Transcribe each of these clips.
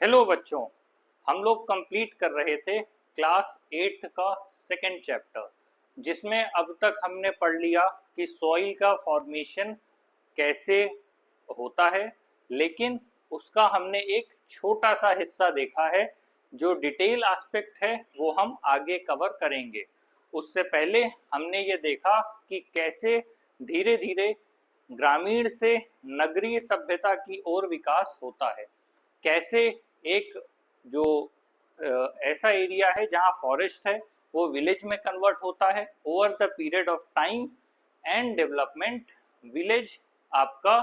Hello बच्चों, हम लोग कंप्लीट कर रहे थे क्लास 8th का सेकंड चैप्टर, जिसमें अब तक हमने पढ़ लिया कि सॉइल का फॉर्मेशन कैसे होता है। लेकिन उसका हमने एक छोटा सा हिस्सा देखा है। जो डिटेल एस्पेक्ट है वो हम आगे कवर करेंगे। उससे पहले हमने ये देखा कि कैसे धीरे धीरे ग्रामीण से नगरीय सभ्यता की ओर विकास होता है। कैसे एक जो ऐसा एरिया है जहाँ फॉरेस्ट है वो विलेज में कन्वर्ट होता है over the period of time and development. Village आपका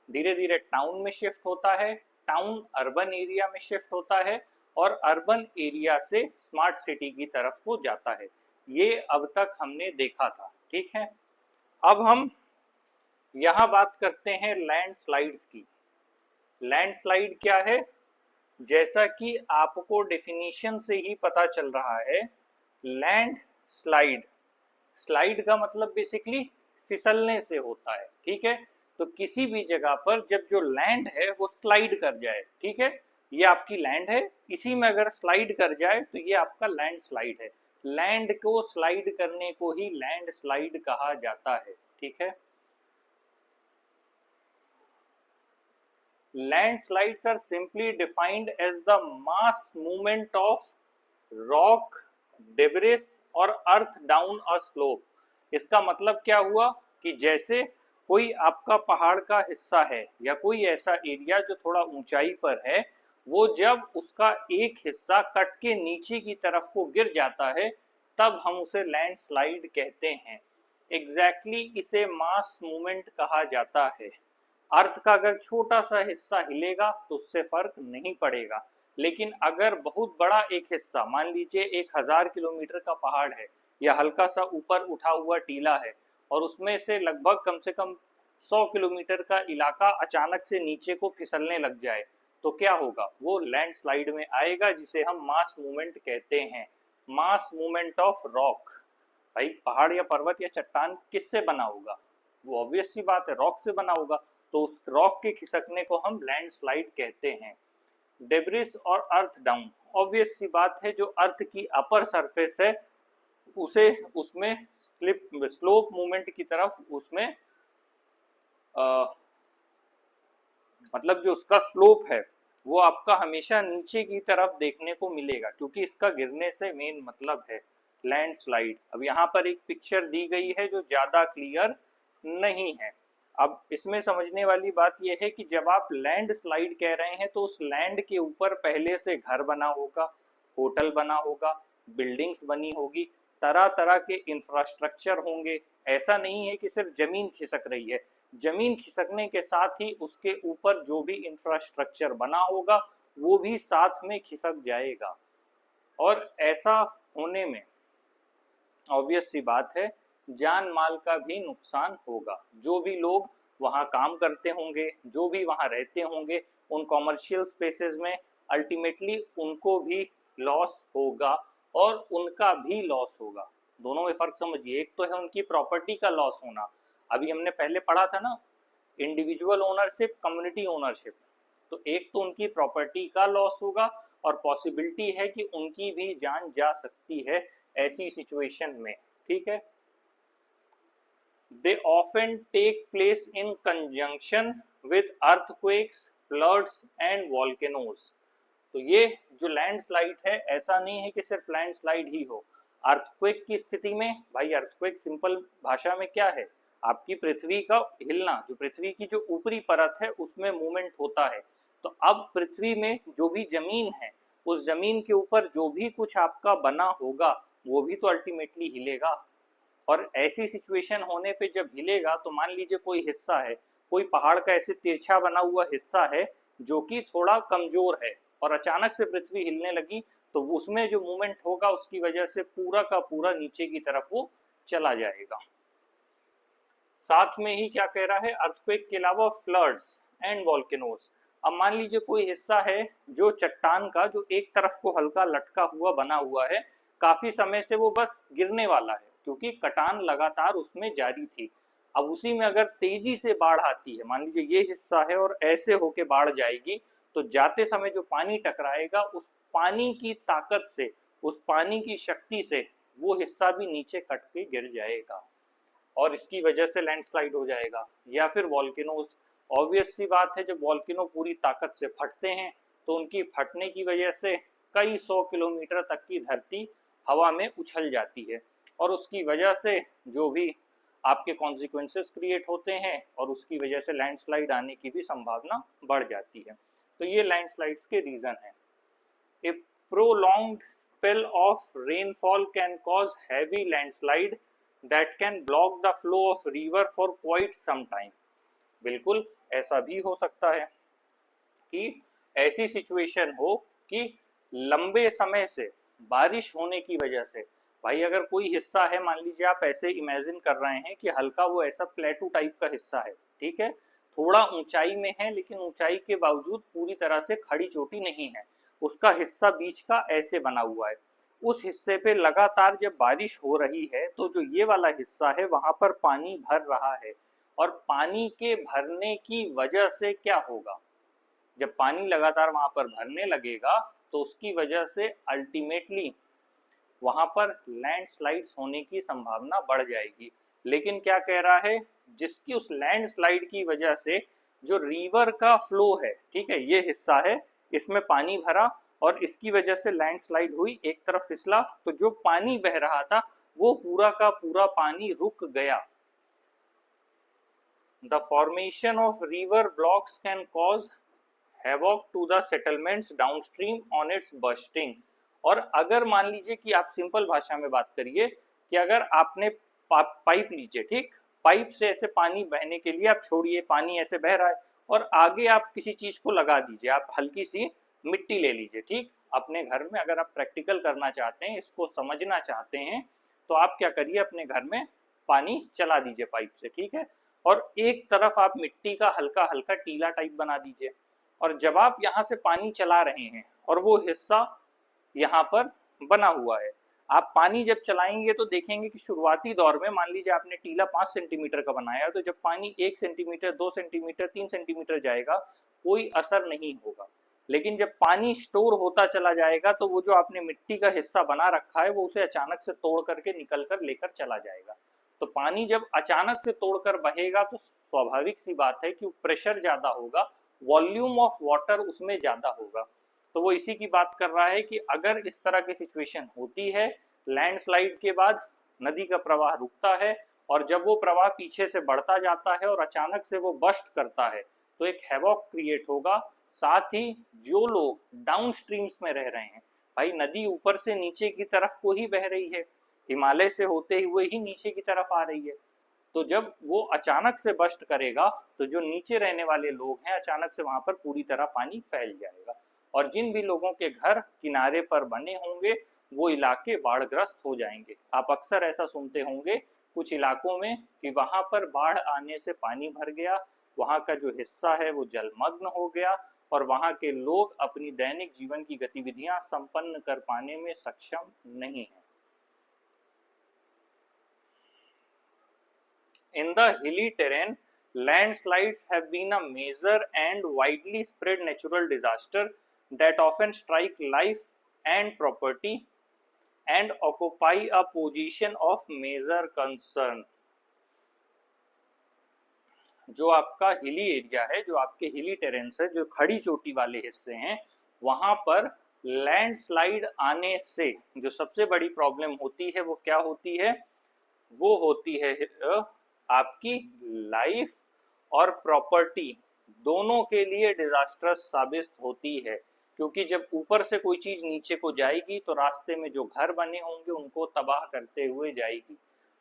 धीरे धीरे टाउन में शिफ्ट होता है, टाउन अर्बन एरिया में शिफ्ट होता है और अर्बन एरिया से स्मार्ट सिटी की तरफ को जाता है। ये अब तक हमने देखा था, ठीक है। अब हम यहाँ बात करते हैं लैंडस्लाइड्स की। लैंडस्लाइड क्या है? जैसा कि आपको डेफिनेशन से ही पता चल रहा है, लैंड स्लाइड, स्लाइड का मतलब बेसिकली फिसलने से होता है, ठीक है। तो किसी भी जगह पर जब जो लैंड है वो स्लाइड कर जाए, ठीक है, ये आपकी लैंड है, इसी में अगर स्लाइड कर जाए तो ये आपका लैंड स्लाइड है। लैंड को स्लाइड करने को ही लैंड स्लाइड कहा जाता है, ठीक है। Landslides are simply defined as the mass movement of rock, debris और earth down a slope। इसका मतलब क्या हुआ कि जैसे कोई आपका पहाड़ का हिस्सा है या कोई ऐसा एरिया जो थोड़ा ऊंचाई पर है, वो जब उसका एक हिस्सा कट के नीचे की तरफ को गिर जाता है तब हम उसे लैंडस्लाइड कहते हैं। एग्जैक्टली इसे मास मूवमेंट कहा जाता है। अर्थ का अगर छोटा सा हिस्सा हिलेगा तो उससे फर्क नहीं पड़ेगा, लेकिन अगर बहुत बड़ा एक हिस्सा, मान लीजिए 1000 किलोमीटर का पहाड़ है या हल्का सा ऊपर उठा हुआ टीला है और उसमें से लगभग कम से कम 100 किलोमीटर का इलाका अचानक से नीचे को फिसलने लग जाए तो क्या होगा? वो लैंडस्लाइड में आएगा, जिसे हम मास मूवमेंट कहते हैं। Mass movement of rock. भाई पहाड़ या पर्वत या चट्टान किससे बना होगा? वो ऑब्वियस सी बात है, रॉक से बना होगा। तो उस रॉक के खिसकने को हम लैंडस्लाइड कहते हैं। डेब्रिस और अर्थ डाउन, ऑब्वियस सी बात है, जो अर्थ की अपर सरफेस है उसे उसमें स्लोप मूवमेंट की तरफ उसमें मतलब जो उसका स्लोप है वो आपका हमेशा नीचे की तरफ देखने को मिलेगा, क्योंकि इसका गिरने से मेन मतलब है लैंडस्लाइड। अब यहाँ पर एक पिक्चर दी गई है जो ज़्यादा क्लियर नहीं है। अब इसमें समझने वाली बात यह है कि जब आप लैंड स्लाइड कह रहे हैं तो उस लैंड के ऊपर पहले से घर बना होगा, होटल बना होगा, बिल्डिंग्स बनी होगी, तरह तरह के इंफ्रास्ट्रक्चर होंगे। ऐसा नहीं है कि सिर्फ जमीन खिसक रही है, जमीन खिसकने के साथ ही उसके ऊपर जो भी इंफ्रास्ट्रक्चर बना होगा वो भी साथ में खिसक जाएगा। और ऐसा होने में ऑब्वियस सी बात है जान माल का भी नुकसान होगा। जो भी लोग वहाँ काम करते होंगे, जो भी वहाँ रहते होंगे, उन कॉमर्शियल स्पेसेस में अल्टीमेटली उनको भी लॉस होगा और उनका भी लॉस होगा। दोनों में फर्क समझिए। एक तो है उनकी प्रॉपर्टी का लॉस होना, अभी हमने पहले पढ़ा था ना, इंडिविजुअल ओनरशिप, कम्युनिटी ओनरशिप। तो एक तो उनकी प्रॉपर्टी का लॉस होगा और पॉसिबिलिटी है कि उनकी भी जान जा सकती है ऐसी सिचुएशन में, ठीक है। They often take place in conjunction with earthquakes, floods and volcanoes. तो ये जो लैंडस्लाइड है, ऐसा नहीं है कि सिर्फ लैंडस्लाइड ही हो। अर्थक्वेक की स्थिति में, भाई अर्थक्वेक सिंपल भाषा में क्या है? आपकी पृथ्वी का हिलना, जो पृथ्वी की जो ऊपरी परत है उसमें मूवमेंट होता है। तो अब पृथ्वी में जो भी जमीन है, उस जमीन के ऊपर जो भी कुछ आपका बना होगा वो भी तो अल्टीमेटली हिलेगा। और ऐसी सिचुएशन होने पे जब हिलेगा तो मान लीजिए कोई हिस्सा है, कोई पहाड़ का ऐसे तिरछा बना हुआ हिस्सा है जो कि थोड़ा कमजोर है और अचानक से पृथ्वी हिलने लगी तो उसमें जो मूवमेंट होगा उसकी वजह से पूरा का पूरा नीचे की तरफ वो चला जाएगा। साथ में ही क्या कह रहा है, अर्थक्वेक के अलावा फ्लड्स एंड वॉल्केनोज। अब मान लीजिए कोई हिस्सा है जो चट्टान का, जो एक तरफ को हल्का लटका हुआ बना हुआ है, काफी समय से वो बस गिरने वाला है क्योंकि कटान लगातार उसमें जारी थी। अब उसी में अगर तेजी से बाढ़ आती है, मान लीजिए ये हिस्सा है और ऐसे होके बाढ़ जाएगी, तो जाते समय जो पानी टकराएगा उस पानी की ताकत से, उस पानी की शक्ति से वो हिस्सा भी नीचे कट के गिर जाएगा और इसकी वजह से लैंडस्लाइड हो जाएगा। या फिर वॉल्केनोज, ऑब्वियस सी बात है, जब वॉल्केनो पूरी ताकत से फटते हैं तो उनकी फटने की वजह से कई 100 किलोमीटर तक की धरती हवा में उछल जाती है और उसकी वजह से जो भी आपके कॉन्सिक्वेंसेस क्रिएट होते हैं और उसकी वजह से लैंडस्लाइड आने की भी संभावना बढ़ जाती है। तो ये लैंडस्लाइड्स के रीजन है। A prolonged spell of rainfall can cause heavy landslide that can block the flow of river for quite some time. बिल्कुल ऐसा भी हो सकता है कि ऐसी सिचुएशन हो कि लंबे समय से बारिश होने की वजह से, भाई अगर कोई हिस्सा है, मान लीजिए आप ऐसे इमेजिन कर रहे हैं कि हल्का वो ऐसा प्लेटू टाइप का हिस्सा है, ठीक है, थोड़ा ऊंचाई में है लेकिन ऊंचाई के बावजूद पूरी तरह से खड़ी चोटी नहीं है, उसका हिस्सा बीच का ऐसे बना हुआ है। उस हिस्से पे लगातार जब बारिश हो रही है तो जो ये वाला हिस्सा है वहां पर पानी भर रहा है और पानी के भरने की वजह से क्या होगा, जब पानी लगातार वहां पर भरने लगेगा तो उसकी वजह से अल्टीमेटली वहां पर लैंडस्लाइड्स होने की संभावना बढ़ जाएगी। लेकिन क्या कह रहा है, जिसकी उस लैंडस्लाइड की वजह से जो रिवर का फ्लो है, ठीक है, ये हिस्सा है, इसमें पानी भरा और इसकी वजह से लैंडस्लाइड हुई, एक तरफ फिसला तो जो पानी बह रहा था वो पूरा का पूरा पानी रुक गया। The formation of river blocks can cause havoc to the settlements downstream on its bursting. और अगर मान लीजिए कि आप सिंपल भाषा में बात करिए कि अगर आपने पाइप लीजिए, ठीक, पाइप से ऐसे पानी बहने के लिए आप छोड़िए, पानी ऐसे बह रहा है और आगे आप किसी चीज को लगा दीजिए, आप हल्की सी मिट्टी ले लीजिए, ठीक, अपने घर में अगर आप प्रैक्टिकल करना चाहते हैं, इसको समझना चाहते हैं तो आप क्या करिए, अपने घर में पानी चला दीजिए पाइप से, ठीक है, और एक तरफ आप मिट्टी का हल्का हल्का टीला टाइप बना दीजिए और जब आप यहाँ से पानी चला रहे हैं और वो हिस्सा यहाँ पर बना हुआ है, आप पानी जब चलाएंगे तो देखेंगे कि शुरुआती दौर में मान लीजिए आपने टीला 5 सेंटीमीटर का बनाया तो जब पानी 1 सेंटीमीटर 2 सेंटीमीटर 3 सेंटीमीटर जाएगा कोई असर नहीं होगा। लेकिन जब पानी स्टोर होता चला जाएगा तो वो जो आपने मिट्टी का हिस्सा बना रखा है वो उसे अचानक से तोड़ करके निकल कर लेकर चला जाएगा। तो पानी जब अचानक से तोड़कर बहेगा तो स्वाभाविक सी बात है कि प्रेशर ज्यादा होगा, वॉल्यूम ऑफ वाटर उसमें ज्यादा होगा। तो वो इसी की बात कर रहा है कि अगर इस तरह की सिचुएशन होती है, लैंडस्लाइड के बाद नदी का प्रवाह रुकता है और जब वो प्रवाह पीछे से बढ़ता जाता है और अचानक से वो बस्ट करता है तो एक हैवॉक क्रिएट होगा। साथ ही जो लोग डाउन स्ट्रीम्स में रह रहे हैं, भाई नदी ऊपर से नीचे की तरफ को ही बह रही है, हिमालय से होते हुए ही नीचे की तरफ आ रही है, तो जब वो अचानक से बस्ट करेगा तो जो नीचे रहने वाले लोग हैं अचानक से वहां पर पूरी तरह पानी फैल जाएगा और जिन भी लोगों के घर किनारे पर बने होंगे वो इलाके बाढ़ग्रस्त हो जाएंगे। आप अक्सर ऐसा सुनते होंगे कुछ इलाकों में कि वहां पर बाढ़ आने से पानी भर गया, वहां का जो हिस्सा है वो जलमग्न हो गया और वहां के लोग अपनी दैनिक जीवन की गतिविधियां संपन्न कर पाने में सक्षम नहीं है। In the hilly terrain, landslides have been a major and widely spread natural disaster that often strike life and property and occupy a position of major concern. जो आपका हिली एरिया है, जो आपके हिली टेरेन्स है, जो खड़ी चोटी वाले हिस्से हैं, वहां पर लैंडस्लाइड आने से जो सबसे बड़ी प्रॉब्लम होती है वो क्या होती है, वो होती है आपकी लाइफ और प्रॉपर्टी दोनों के लिए डिजास्टर्स साबित होती है। क्योंकि जब ऊपर से कोई चीज नीचे को जाएगी तो रास्ते में जो घर बने होंगे उनको तबाह करते हुए जाएगी।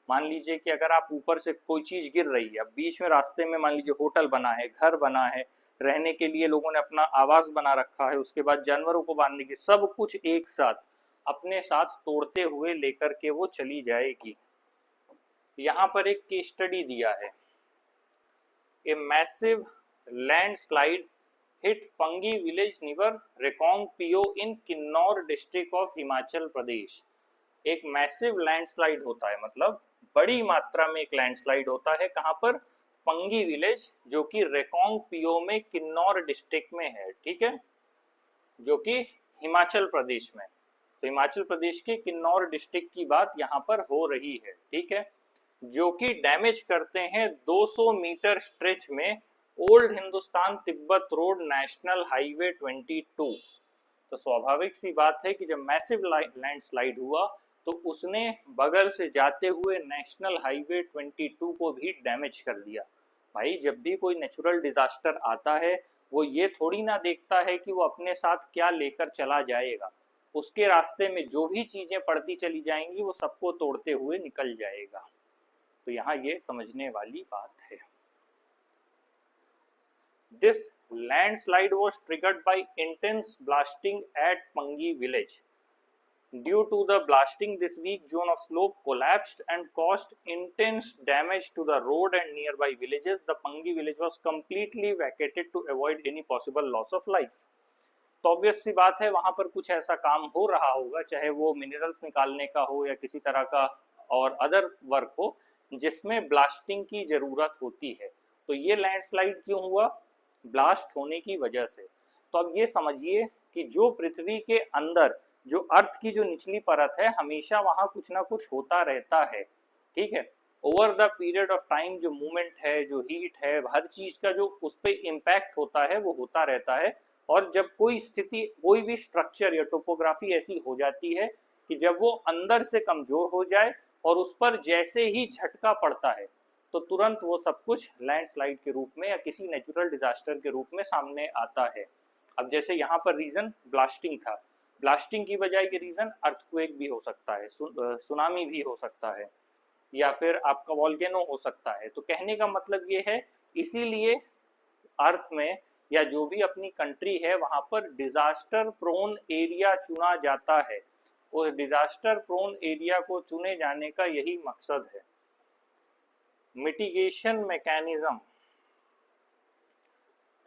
मान लीजिए कि अगर आप ऊपर से कोई चीज गिर रही है, बीच में रास्ते में मान लीजिए होटल बना है, घर बना है, रहने के लिए लोगों ने अपना आवास बना रखा है, उसके बाद जानवरों को बांधने की, सब कुछ एक साथ अपने साथ तोड़ते हुए लेकर के वो चली जाएगी। यहाँ पर एक केस स्टडी दिया है, a massive landslide hit Pangi village near Reckong Peo in Kinnaur district of Himachal Pradesh. एक मैसिव लैंडस्लाइड होता है, मतलब बड़ी मात्रा में एक लैंडस्लाइड होता है, कहाँ पर, पंगी विलेज, जो कि रेकोंग पियो में किन्नौर डिस्ट्रिक्ट में है, ठीक है, जो कि हिमाचल प्रदेश में। तो हिमाचल प्रदेश के किन्नौर डिस्ट्रिक्ट की बात यहाँ पर हो रही है, ठीक है, जो कि डैमेज करते हैं 200 मीटर स्ट्रेच में old Hindustan Tibet road national highway 22। तो स्वाभाविक सी बात है कि जब मैसिव लैंडस्लाइड हुआ तो उसने बगल से जाते हुए नेशनल हाईवे 22 को भी डैमेज कर दिया। भाई जब भी कोई नेचुरल डिजास्टर आता है वो ये थोड़ी ना देखता है कि वो अपने साथ क्या लेकर चला जाएगा, उसके रास्ते में जो भी चीजें पड़ती चली जाएंगी वो सबको तोड़ते हुए निकल जाएगा। तो यहाँ ये समझने वाली बात है। This landslide was triggered by intense blasting at Pangi village. Due to the blasting, this weak zone of slope collapsed and caused intense damage to the road and nearby villages. The Pangi village was completely vacated to avoid any possible loss of life. तो obvious सी बात है वहां पर कुछ ऐसा काम हो रहा होगा, चाहे वो मिनरल्स निकालने का हो या किसी तरह का और अदर वर्क हो जिसमें ब्लास्टिंग की जरूरत होती है। तो ये लैंडस्लाइड क्यों हुआ? ब्लास्ट होने की वजह से। तो अब ये समझिए कि जो पृथ्वी के अंदर जो अर्थ की जो निचली परत है हमेशा वहां कुछ ना कुछ होता रहता है, ठीक है, over the period of time जो मूवमेंट है, जो हीट है, हर चीज का जो उस पर इम्पैक्ट होता है वो होता रहता है। और जब कोई स्थिति, कोई भी स्ट्रक्चर या टोपोग्राफी ऐसी हो जाती है कि जब वो अंदर से कमजोर हो जाए और उस पर जैसे ही झटका पड़ता है तो तुरंत वो सब कुछ लैंडस्लाइड के रूप में या किसी नेचुरल डिजास्टर के रूप में सामने आता है। अब जैसे यहाँ पर रीजन ब्लास्टिंग था, ब्लास्टिंग की बजाय के रीजन अर्थक्वेक भी हो सकता है, सुनामी भी हो सकता है, या फिर आपका वॉल्केनो हो सकता है। तो कहने का मतलब ये है, इसीलिए अर्थ में या जो भी अपनी कंट्री है वहां पर डिजास्टर प्रोन एरिया चुना जाता है। उस डिजास्टर प्रोन एरिया को चुने जाने का यही मकसद है। Mitigation mechanism.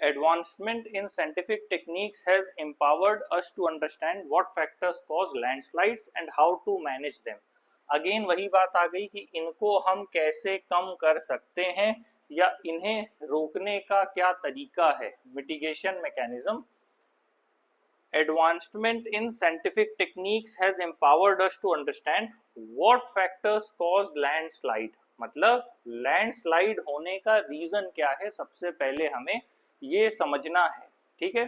Advancement in scientific techniques has empowered us to understand what factors cause landslides and how to manage them. Again वही बात आ गई कि इनको हम कैसे कम कर सकते हैं या इन्हें रोकने का क्या तरीका है। Mitigation mechanism. Advancement in scientific techniques has empowered us to understand what factors cause landslide. मतलब लैंडस्लाइड होने का रीजन क्या है, सबसे पहले हमें ये समझना है, ठीक है।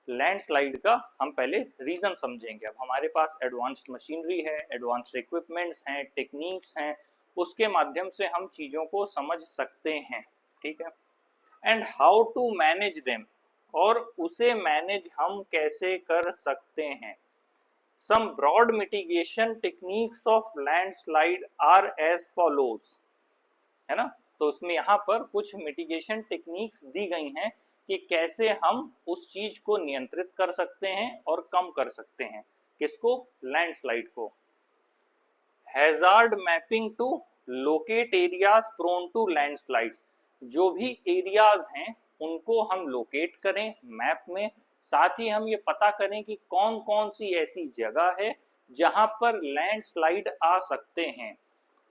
लैंडस्लाइड का हम पहले रीजन समझेंगे। अब हमारे पास एडवांस्ड मशीनरी है, एडवांस्ड इक्विपमेंट्स हैं, टेक्निक्स हैं, उसके माध्यम से हम चीज़ों को समझ सकते हैं, ठीक है। And how to manage them, और उसे मैनेज हम कैसे कर सकते हैं। Some broad mitigation techniques of landslide are as follows, है ना। तो उसमें यहाँ पर कुछ मिटिगेशन टेक्निक्स दी गई हैं कि कैसे हम उस चीज को नियंत्रित कर सकते हैं और कम कर सकते हैं। किसको? लैंडस्लाइड को। Hazard mapping to locate areas prone to landslides, जो भी एरियाज हैं उनको हम लोकेट करें मैप में, साथ ही हम ये पता करें कि कौन कौन सी ऐसी जगह है जहां पर लैंडस्लाइड आ सकते हैं।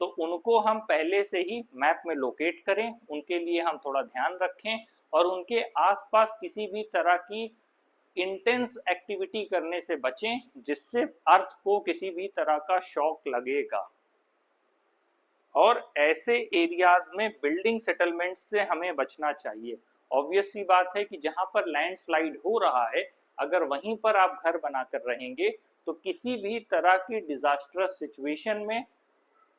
तो उनको हम पहले से ही मैप में लोकेट करें, उनके लिए हम थोड़ा ध्यान रखें और उनके आसपास किसी भी तरह की इंटेंस एक्टिविटी करने से बचें जिससे अर्थ को किसी भी तरह का शॉक लगेगा। और ऐसे एरियाज में बिल्डिंग सेटलमेंट से हमें बचना चाहिए। ऑब्वियस सी बात है कि जहां पर लैंडस्लाइड हो रहा है अगर वहीं पर आप घर बनाकर रहेंगे तो किसी भी तरह की डिजास्टरस सिचुएशन में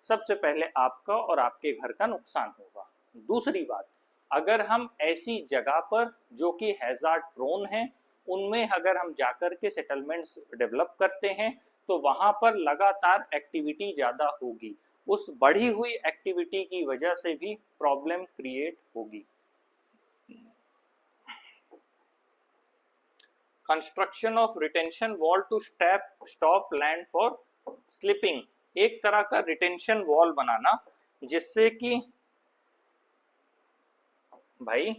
सबसे पहले आपका और आपके घर का नुकसान होगा। दूसरी बात, अगर हम ऐसी जगह पर जो कि हैजार्ड प्रोन है उनमें अगर हम जाकर के सेटलमेंट्स डेवलप करते हैं तो वहां पर लगातार एक्टिविटी ज़्यादा होगी, उस बढ़ी हुई एक्टिविटी की वजह से भी प्रॉब्लम क्रिएट होगी। Construction of retention wall to stop land for slipping, एक तरह का रिटेंशन वॉल बनाना जिससे कि भाई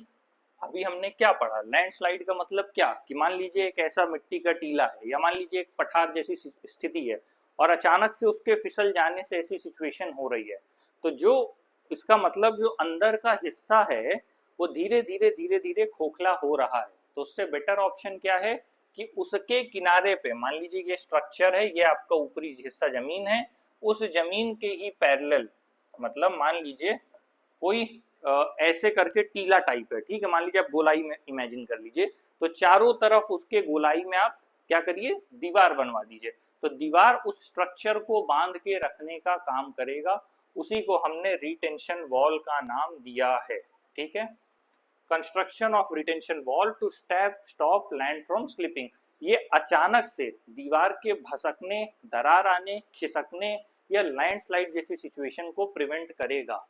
अभी हमने क्या पढ़ा, लैंडस्लाइड का मतलब क्या कि मान लीजिए एक ऐसा मिट्टी का टीला है या मान लीजिए एक पठार जैसी स्थिति है और अचानक से उसके फिसल जाने से ऐसी सिचुएशन हो रही है, तो जो इसका मतलब जो अंदर का हिस्सा है वो धीरे धीरे खोखला हो रहा है। तो उससे बेटर ऑप्शन क्या है कि उसके किनारे पे, मान लीजिए ये स्ट्रक्चर है, ये आपका ऊपरी हिस्सा जमीन है, उस जमीन के ही पैरेलल, मतलब मान लीजिए कोई ऐसे करके टीला टाइप है, ठीक है, मान लीजिए आप गोलाई में इमेजिन कर लीजिए, तो चारों तरफ उसके गोलाई में आप क्या करिए, दीवार बनवा दीजिए। तो दीवार उस स्ट्रक्चर को बांध के रखने का काम करेगा, उसी को हमने रिटेंशन वॉल का नाम दिया है। ठीक है, construction of retention wall to stop land from slipping. ये अचानक से दीवार के भसकने, दरार आने, खिसकने या लैंडस्लाइड जैसी सिचुएशन को प्रिवेंट करेगा।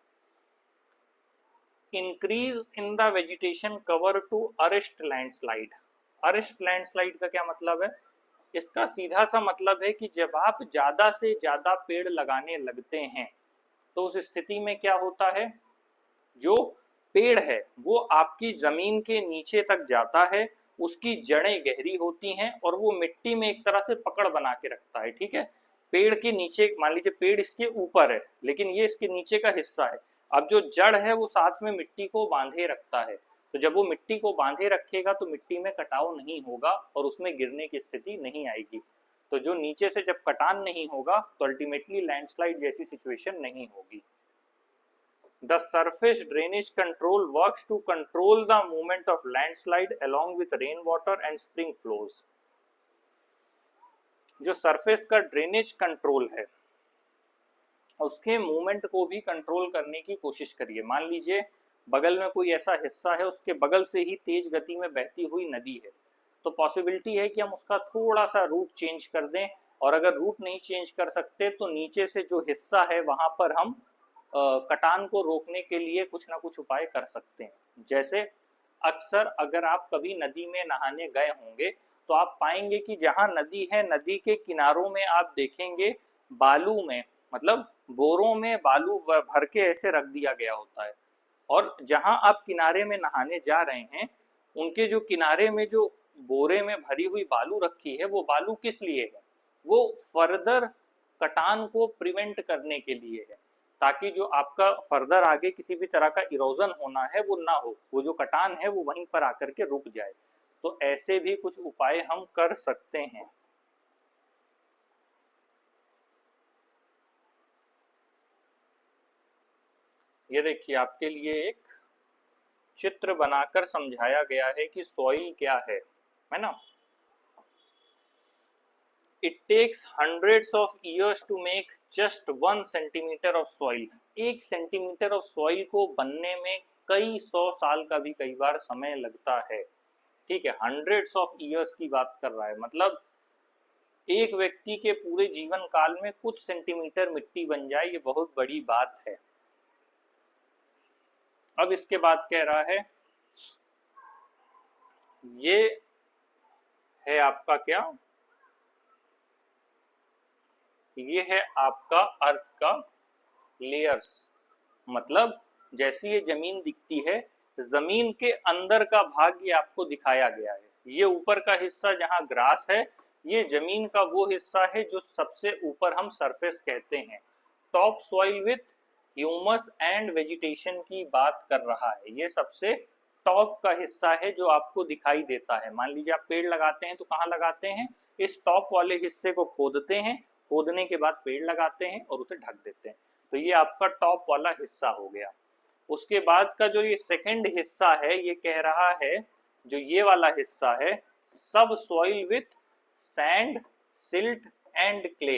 Increase in the vegetation cover to arrest landslide. Arrest landslide का क्या मतलब है? इसका सीधा सा मतलब है कि जब आप ज्यादा से ज्यादा पेड़ लगाने लगते हैं तो उस स्थिति में क्या होता है, जो पेड़ है वो आपकी जमीन के नीचे तक जाता है, उसकी जड़ें गहरी होती हैं और वो मिट्टी में एक तरह से पकड़ बना के रखता है। ठीक है, पेड़ के नीचे, मान लीजिए पेड़ इसके ऊपर है लेकिन ये इसके नीचे का हिस्सा है, अब जो जड़ है वो साथ में मिट्टी को बांधे रखता है। तो जब वो मिट्टी को बांधे रखेगा तो मिट्टी में कटाव नहीं होगा और उसमें गिरने की स्थिति नहीं आएगी। तो जो नीचे से जब कटान नहीं होगा तो अल्टीमेटली लैंडस्लाइड जैसी सिचुएशन नहीं होगी। The surface drainage control works to control the movement of landslide along with rainwater and spring flows. जो सरफेस का ड्रेनेज कंट्रोल है उसके मूवमेंट को भी कंट्रोल करने की कोशिश करिए। मान लीजिए बगल में कोई ऐसा हिस्सा है, उसके बगल से ही तेज गति में बहती हुई नदी है, तो पॉसिबिलिटी है कि हम उसका थोड़ा सा रूट चेंज कर दें, और अगर रूट नहीं चेंज कर सकते तो नीचे से जो हिस्सा है वहां पर हम कटान को रोकने के लिए कुछ ना कुछ उपाय कर सकते हैं। जैसे अक्सर अगर आप कभी नदी में नहाने गए होंगे तो आप पाएंगे कि जहाँ नदी है, नदी के किनारों में आप देखेंगे बालू में, मतलब बोरों में बालू भर के ऐसे रख दिया गया होता है, और जहाँ आप किनारे में नहाने जा रहे हैं उनके जो किनारे में जो बोरे में भरी हुई बालू रखी है, वो बालू किस लिए है? वो फर्दर कटान को प्रिवेंट करने के लिए है, ताकि जो आपका फर्दर आगे किसी भी तरह का इरोजन होना है वो ना हो, वो जो कटान है वो वहीं पर आकर के रुक जाए। तो ऐसे भी कुछ उपाय हम कर सकते हैं। ये देखिए आपके लिए एक चित्र बनाकर समझाया गया है कि सॉइल क्या है ना। It takes hundreds of years to make just 1 centimetre of soil. 1 centimetre of soil को बनने में कई 100 साल का भी कई बार समय लगता है। ठीक है, हंड्रेड्स ऑफ ईयर्स की बात कर रहा है, मतलब एक व्यक्ति के पूरे जीवन काल में कुछ सेंटीमीटर मिट्टी बन जाए, ये बहुत बड़ी बात है। अब इसके बाद कह रहा है, ये है आपका क्या, ये है आपका अर्थ का लेयर्स, मतलब जैसी ये जमीन दिखती है, जमीन के अंदर का भाग ये आपको दिखाया गया है। ये ऊपर का हिस्सा जहां ग्रास है, ये जमीन का वो हिस्सा है जो सबसे ऊपर हम सरफेस कहते हैं। Top soil with humus and vegetation की बात कर रहा है, ये सबसे टॉप का हिस्सा है जो आपको दिखाई देता है। मान लीजिए आप पेड़ लगाते हैं तो कहाँ लगाते हैं, इस टॉप वाले हिस्से को खोदते हैं, खोदने के बाद पेड़ लगाते हैं और उसे ढक देते हैं, तो ये आपका टॉप वाला हिस्सा हो गया। उसके बाद का जो ये सेकंड हिस्सा है, ये कह रहा है जो ये वाला हिस्सा है, सब soil with sand, silt and clay,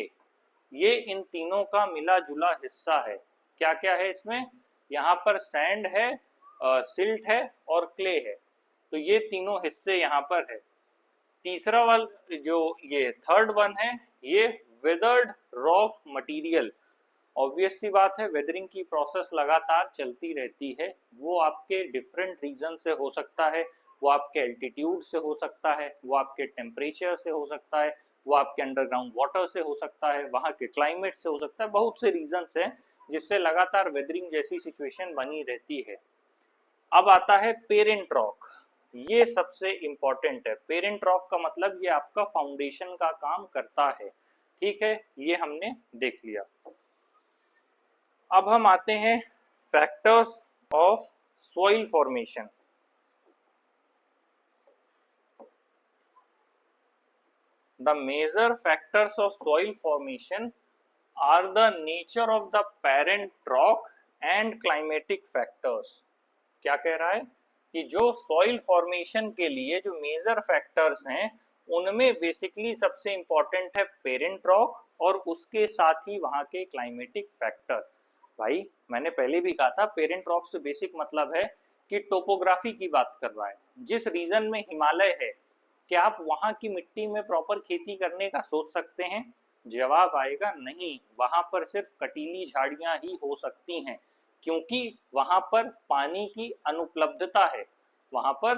ये इन तीनों का मिला जुला हिस्सा है। क्या क्या है इसमें, यहाँ पर सैंड है, सिल्ट है और क्ले है, तो ये तीनों हिस्से यहाँ पर है। तीसरा वाला जो ये थर्ड वन है, ये वेदर्ड रॉक मटेरियल। ऑब्वियस सी बात है, वेदरिंग की प्रोसेस लगातार चलती रहती है, वो आपके डिफरेंट रीजन से हो सकता है, वो आपके एल्टीट्यूड से हो सकता है, वो आपके टेम्परेचर से हो सकता है, वो आपके अंडरग्राउंड वाटर से हो सकता है, वहाँ के क्लाइमेट से हो सकता है, बहुत से रीजन्स हैं जिससे लगातार वेदरिंग जैसी सिचुएशन बनी रहती है। अब आता है पेरेंट रॉक, ये सबसे इंपॉर्टेंट है। पेरेंट रॉक का मतलब ये आपका फाउंडेशन का काम करता है। ठीक है, ये हमने देख लिया। अब हम आते हैं factors of soil formation. The major factors of soil formation are the nature of the parent rock and climatic factors. क्या कह रहा है कि जो सॉइल फॉर्मेशन के लिए जो मेजर फैक्टर्स हैं उनमें बेसिकली सबसे इंपॉर्टेंट है पेरेंट रॉक और उसके साथ ही वहां के क्लाइमेटिक फैक्टर। भाई मैंने पहले भी कहा था पेरेंट रॉक से बेसिक मतलब है कि टोपोग्राफी की बात कर रहा है। जिस रीजन में हिमालय है क्या आप वहां की मिट्टी में प्रॉपर खेती करने का सोच सकते हैं? जवाब आएगा नहीं, वहां पर सिर्फ कटीली झाड़ियां ही हो सकती हैं क्योंकि वहां पर पानी की अनुपलब्धता है, वहां पर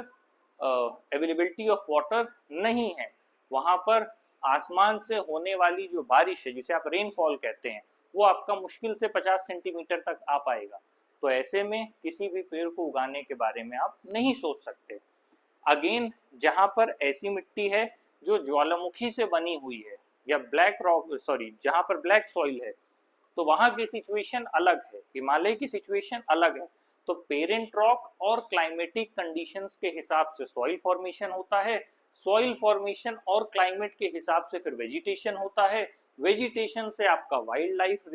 अवेलेबिलिटी ऑफ वाटर नहीं है, वहां पर आसमान से होने वाली जो बारिश है जिसे आप रेनफॉल कहते हैं वो आपका मुश्किल से 50 सेंटीमीटर तक आ पाएगा। तो ऐसे में किसी भी पेड़ को उगाने के बारे में आप नहीं सोच सकते। अगेन जहां पर ऐसी मिट्टी है जो ज्वालामुखी से बनी हुई है या ब्लैक रॉक जहां पर ब्लैक सॉइल है तो वहां की सिचुएशन अलग है, हिमालय की सिचुएशन अलग है। तो पेरेंट रॉक और क्लाइमेटिक कंडीशंस के हिसाब से सॉइल फॉर्मेशन होता है, सॉइल फॉर्मेशन और क्लाइमेट के हिसाब से फिर वेजिटेशन होता है, वेजिटेशन से आपका वाइल्ड लाइफ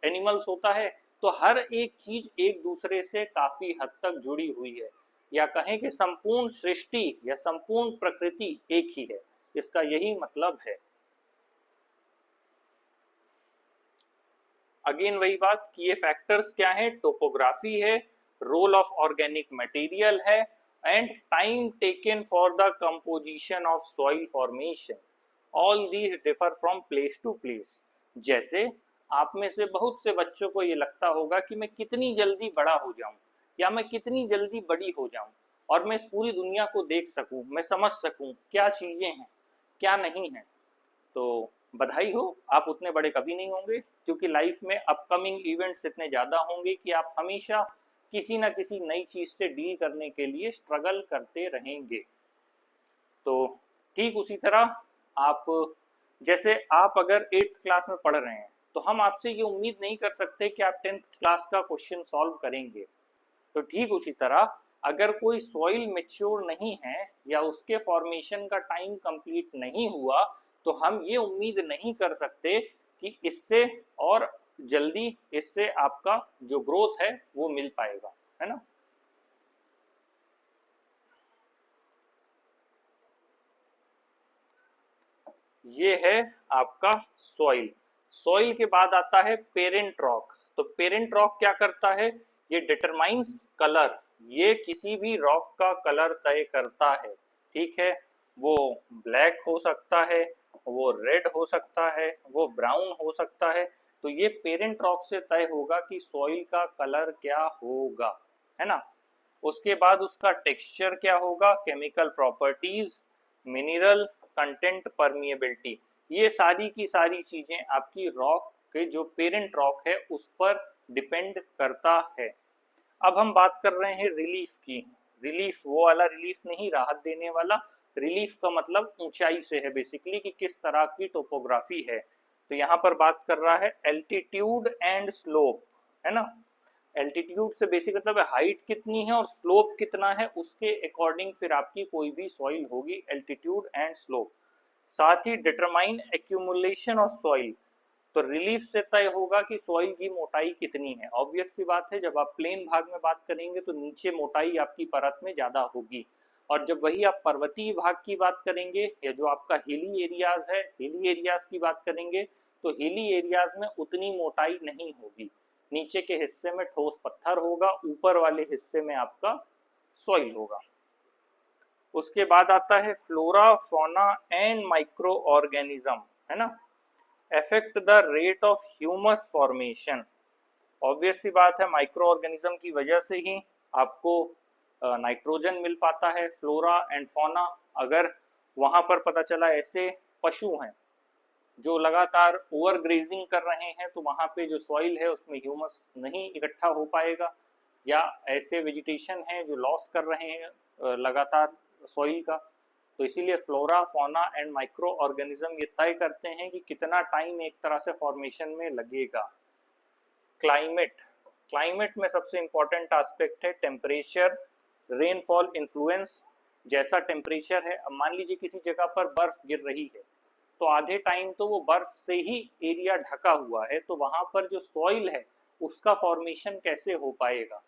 एनिमल्स होता है। तो हर एक चीज एक दूसरे से काफी हद तक जुड़ी हुई है, या कहें कि संपूर्ण सृष्टि या संपूर्ण प्रकृति एक ही है, इसका यही मतलब है। अगेन वही बात कि ये फैक्टर्स क्या है, टोपोग्राफी है, रोल ऑफ ऑर्गेनिक मटेरियल है and time taken for the composition of soil formation. All these differ from place to place. जैसे आप में से बहुत से बच्चों को ये लगता होगा कि मैं कितनी जल्दी बड़ा हो जाऊं या मैं कितनी जल्दी बड़ी हो जाऊं और मैं इस पूरी दुनिया को देख सकूं, मैं समझ सकूं क्या चीजें हैं क्या नहीं है। तो बधाई हो, आप उतने बड़े कभी नहीं होंगे क्योंकि लाइफ में अपकमिंग इवेंट्स इतने ज़्यादा होंगे कि आप हमेशा किसी ना किसी नई चीज़ से डील करने के लिए स्ट्रगल करते रहेंगे। तो ठीक उसी तरह आप जैसे आप अगर 8th क्लास में पढ़ रहे हैं तो हम आपसे ये उम्मीद नहीं कर सकते कि आप 10th क्लास का क्वेश्चन सॉल्व करेंगे। तो ठीक उसी तरह अगर कोई सॉइल मैच्योर नहीं है या उसके फॉर्मेशन का टाइम कंप्लीट नहीं हुआ तो हम ये उम्मीद नहीं कर सकते कि इससे और जल्दी इससे आपका जो ग्रोथ है वो मिल पाएगा, है ना। ये है आपका सॉइल। सॉइल के बाद आता है पेरेंट रॉक। तो पेरेंट रॉक क्या करता है, ये डिटरमाइंस कलर, ये किसी भी रॉक का कलर तय करता है। ठीक है, वो ब्लैक हो सकता है, वो रेड हो सकता है, वो ब्राउन हो सकता है। तो ये पेरेंट रॉक से तय होगा कि सॉइल का कलर क्या होगा, है ना। उसके बाद उसका टेक्सचर क्या होगा, chemical properties, mineral content, permeability, ये सारी की सारी चीजें आपकी रॉक के जो पेरेंट रॉक है उस पर डिपेंड करता है। अब हम बात कर रहे हैं रिलीफ की। रिलीफ वो वाला रिलीफ नहीं, राहत देने वाला। रिलीफ का मतलब ऊंचाई से है बेसिकली कि किस तरह की टोपोग्राफी है। तो यहाँ पर बात कर रहा है एल्टीट्यूड एंड स्लोप, है ना। एल्टीट्यूड से बेसिक मतलब है हाइट कितनी है और स्लोप कितना है, उसके अकॉर्डिंग फिर आपकी कोई भी सॉइल होगी, एल्टीट्यूड एंड स्लोप। साथ ही डिटरमाइन एक्यूमुलेशन ऑफ सॉइल, तो रिलीफ से तय होगा कि सॉइल की मोटाई कितनी है। ऑब्वियस सी बात है, जब आप प्लेन भाग में बात करेंगे तो नीचे मोटाई आपकी परत में ज़्यादा होगी, और जब वही आप पर्वतीय भाग की बात करेंगे या जो आपका हिली एरियाज है, हिली एरियाज की बात करेंगे तो हिली एरियाज में उतनी मोटाई नहीं होगी। नीचे के हिस्से में ठोस पत्थर होगा, ऊपर वाले हिस्से में आपका सॉइल होगा। उसके बाद आता है flora, fauna and microorganism, है ना। Affect the rate of humus formation. Obvious सी बात है, माइक्रो ऑर्गेनिज्म की वजह से ही आपको नाइट्रोजन मिल पाता है। फ्लोरा एंड फौना, अगर वहां पर पता चला ऐसे पशु हैं जो लगातार ओवर ग्रेजिंग कर रहे हैं तो वहां पे जो सॉइल है उसमें ह्यूमस नहीं इकट्ठा हो पाएगा, या ऐसे वेजिटेशन हैं जो लॉस कर रहे हैं लगातार सॉइल का। तो इसीलिए flora, fauna and micro organism ये तय करते हैं कि कितना टाइम एक तरह से फॉर्मेशन में लगेगा। क्लाइमेट, क्लाइमेट में सबसे इंपॉर्टेंट एस्पेक्ट है टेम्परेचर, रेनफॉल इन्फ्लुएंस। जैसा टेम्परेचर है, अब मान लीजिए किसी जगह पर बर्फ गिर रही है तो आधे टाइम तो वो बर्फ से ही एरिया ढका हुआ है, तो वहां पर जो सॉइल है उसका फॉर्मेशन कैसे हो पाएगा।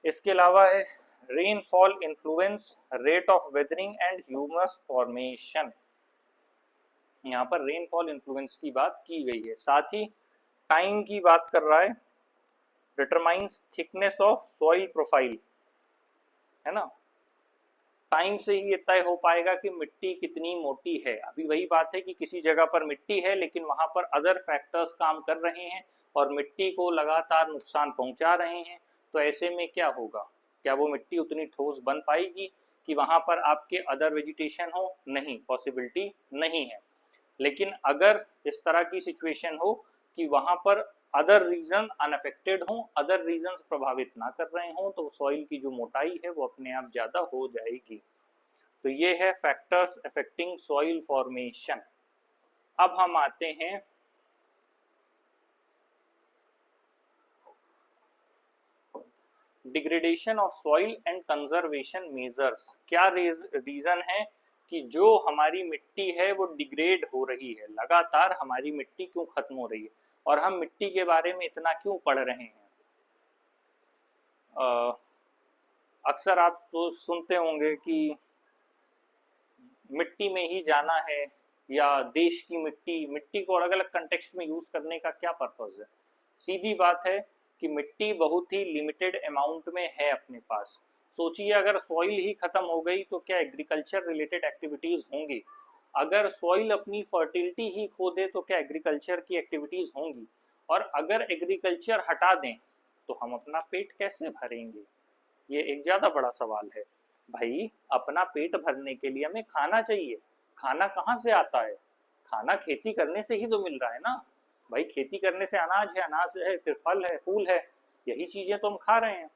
इसके अलावा है rainfall influence, rate of weathering and humus formation. यहाँ पर रेनफॉल इन्फ्लुएंस की बात की गई है, साथ ही टाइम की बात कर रहा है, determines thickness of soil profile, है ना। टाइम से ही ये तय हो पाएगा कि मिट्टी कितनी मोटी है। अभी वही बात है कि किसी जगह पर मिट्टी है लेकिन वहां पर अदर फैक्टर्स काम कर रहे हैं और मिट्टी को लगातार नुकसान पहुंचा रहे हैं, तो ऐसे में क्या होगा, क्या वो मिट्टी उतनी ठोस बन पाएगी कि वहां पर आपके अदर वेजिटेशन हो? नहीं, पॉसिबिलिटी नहीं है। लेकिन अगर इस तरह की सिचुएशन हो कि वहां पर अदर रीजन अनअफेक्टेड हों, अदर रीजन्स प्रभावित ना कर रहे हों, तो सॉइल की जो मोटाई है वो अपने आप ज़्यादा हो जाएगी। तो ये है फैक्टर्स अफेक्टिंग सॉइल फॉर्मेशन। अब हम आते हैं degradation of soil and conservation measures. क्या रीजन है कि जो हमारी मिट्टी है वो डिग्रेड हो रही है, लगातार हमारी मिट्टी क्यों खत्म हो रही है, और हम मिट्टी के बारे में इतना क्यों पढ़ रहे हैं। अक्सर आप तो सुनते होंगे कि मिट्टी में ही जाना है, या देश की मिट्टी, मिट्टी को अलग अलग कंटेक्स्ट में यूज करने का क्या पर्पज है। सीधी बात है कि मिट्टी बहुत ही लिमिटेड अमाउंट में है अपने पास। सोचिए अगर सॉइल ही खत्म हो गई तो क्या एग्रीकल्चर रिलेटेड एक्टिविटीज होंगी। अगर सॉइल अपनी फर्टिलिटी ही खो दे तो क्या एग्रीकल्चर की एक्टिविटीज होंगी। और अगर एग्रीकल्चर हटा दें तो हम अपना पेट कैसे भरेंगे, ये एक ज़्यादा बड़ा सवाल है। भाई अपना पेट भरने के लिए हमें खाना चाहिए, खाना कहाँ से आता है? खाना खेती करने से ही तो मिल रहा है ना। भाई खेती करने से अनाज है, अनाज है फिर फल है, फूल है, यही चीज़ें तो हम खा रहे हैं।